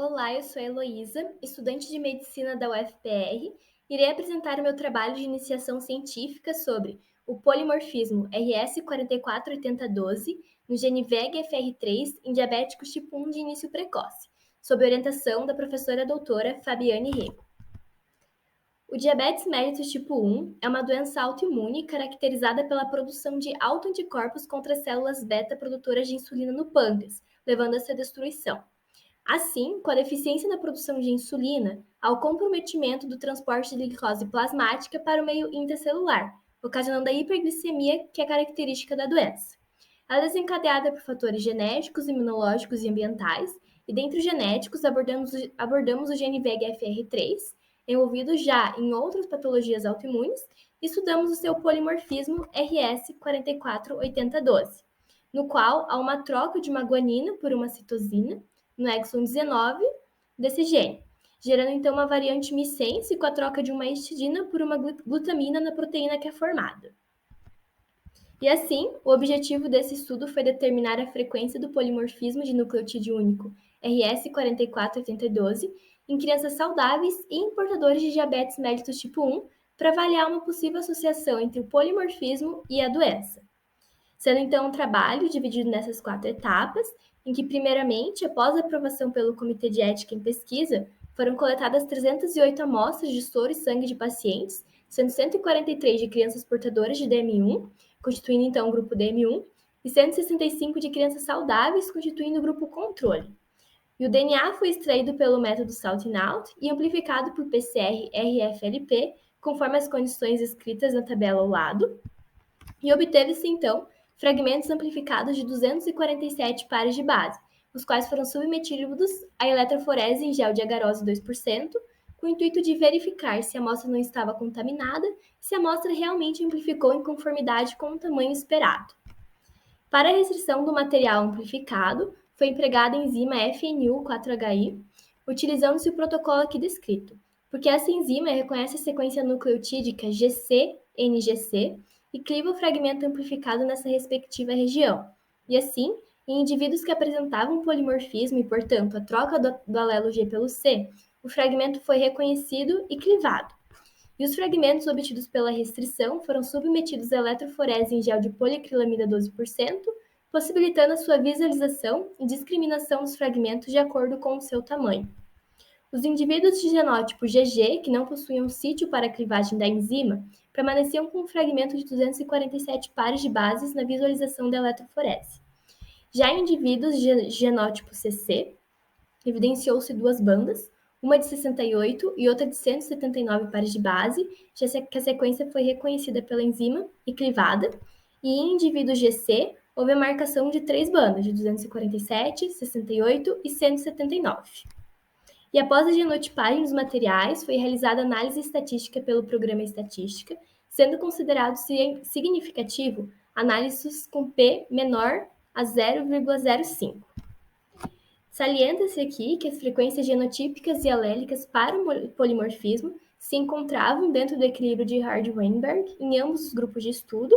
Olá, eu sou a Heloísa, estudante de medicina da UFPR. Irei apresentar o meu trabalho de iniciação científica sobre o polimorfismo RS448012 no gene VEGFR3 em diabéticos tipo 1 de início precoce, sob orientação da professora doutora Fabiane Rego. O diabetes mellitus tipo 1 é uma doença autoimune caracterizada pela produção de autoanticorpos contra as células beta produtoras de insulina no pâncreas, levando a sua destruição. Assim, com a deficiência na produção de insulina, há o comprometimento do transporte de glicose plasmática para o meio intracelular, ocasionando a hiperglicemia, que é característica da doença. Ela é desencadeada por fatores genéticos, imunológicos e ambientais, e dentre os genéticos abordamos o gene VEGFR3, envolvido já em outras patologias autoimunes, e estudamos o seu polimorfismo RS448012, no qual há uma troca de uma guanina por uma citosina, no exon 19 desse gene, gerando então uma variante missense com a troca de uma histidina por uma glutamina na proteína que é formada. E assim, o objetivo desse estudo foi determinar a frequência do polimorfismo de nucleotídeo único RS448012 em crianças saudáveis e em portadores de diabetes mellitus tipo 1 para avaliar uma possível associação entre o polimorfismo e a doença. Sendo então um trabalho dividido nessas 4 etapas, em que, primeiramente, após a aprovação pelo Comitê de Ética em Pesquisa, foram coletadas 308 amostras de soro e sangue de pacientes, sendo 143 de crianças portadoras de DM1, constituindo então o grupo DM1, e 165 de crianças saudáveis, constituindo o grupo controle. E o DNA foi extraído pelo método Salting-Out e amplificado por PCR-RFLP, conforme as condições escritas na tabela ao lado, e obteve-se então fragmentos amplificados de 247 pares de base, os quais foram submetidos à eletroforese em gel de agarose 2%, com o intuito de verificar se a amostra não estava contaminada e se a amostra realmente amplificou em conformidade com o tamanho esperado. Para a restrição do material amplificado, foi empregada a enzima FNU4HI, utilizando-se o protocolo aqui descrito, porque essa enzima reconhece a sequência nucleotídica GC-NGC e cliva o fragmento amplificado nessa respectiva região. E assim, em indivíduos que apresentavam polimorfismo e, portanto, a troca do alelo G pelo C, o fragmento foi reconhecido e clivado. E os fragmentos obtidos pela restrição foram submetidos à eletroforese em gel de poliacrilamida 12%, possibilitando a sua visualização e discriminação dos fragmentos de acordo com o seu tamanho. Os indivíduos de genótipo GG, que não possuíam sítio para a clivagem da enzima, permaneciam com um fragmento de 247 pares de bases na visualização da eletroforese. Já em indivíduos de genótipo CC, evidenciou-se 2 bandas, uma de 68 e outra de 179 pares de base, já que a sequência foi reconhecida pela enzima e clivada, e em indivíduos GC, houve a marcação de 3 bandas, de 247, 68 e 179. E após a genotipagem dos materiais, foi realizada análise estatística pelo programa Estatística, sendo considerado significativo análises com P menor a 0,05. Salienta-se aqui que as frequências genotípicas e alélicas para o polimorfismo se encontravam dentro do equilíbrio de Hardy-Weinberg em ambos os grupos de estudo,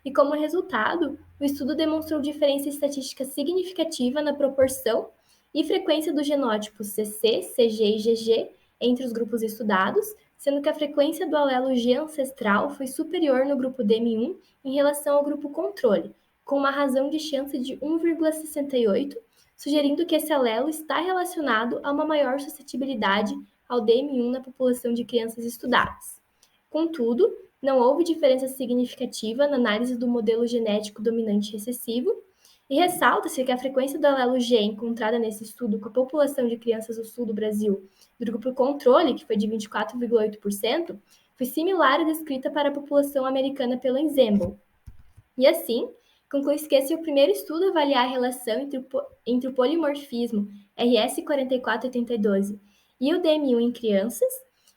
e como resultado, o estudo demonstrou diferença estatística significativa na proporção e frequência dos genótipos CC, CG e GG entre os grupos estudados, sendo que a frequência do alelo G ancestral foi superior no grupo DM1 em relação ao grupo controle, com uma razão de chance de 1,68, sugerindo que esse alelo está relacionado a uma maior suscetibilidade ao DM1 na população de crianças estudadas. Contudo, não houve diferença significativa na análise do modelo genético dominante recessivo, e ressalta-se que a frequência do alelo G encontrada nesse estudo com a população de crianças do sul do Brasil, do grupo controle, que foi de 24,8%, foi similar à descrita para a população americana pelo Ensemble. E assim, conclui-se que esse é o primeiro estudo a avaliar a relação entre o polimorfismo RS448012 e o DM1 em crianças,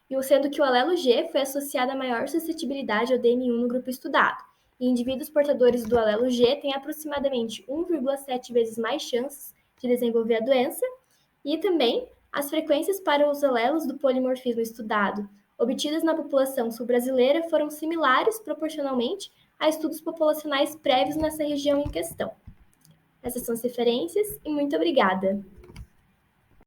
e sendo que o alelo G foi associado a maior suscetibilidade ao DM1 no grupo estudado, e indivíduos portadores do alelo G têm aproximadamente 1,7 vezes mais chances de desenvolver a doença, e também as frequências para os alelos do polimorfismo estudado obtidas na população sul-brasileira foram similares proporcionalmente a estudos populacionais prévios nessa região em questão. Essas são as referências e muito obrigada!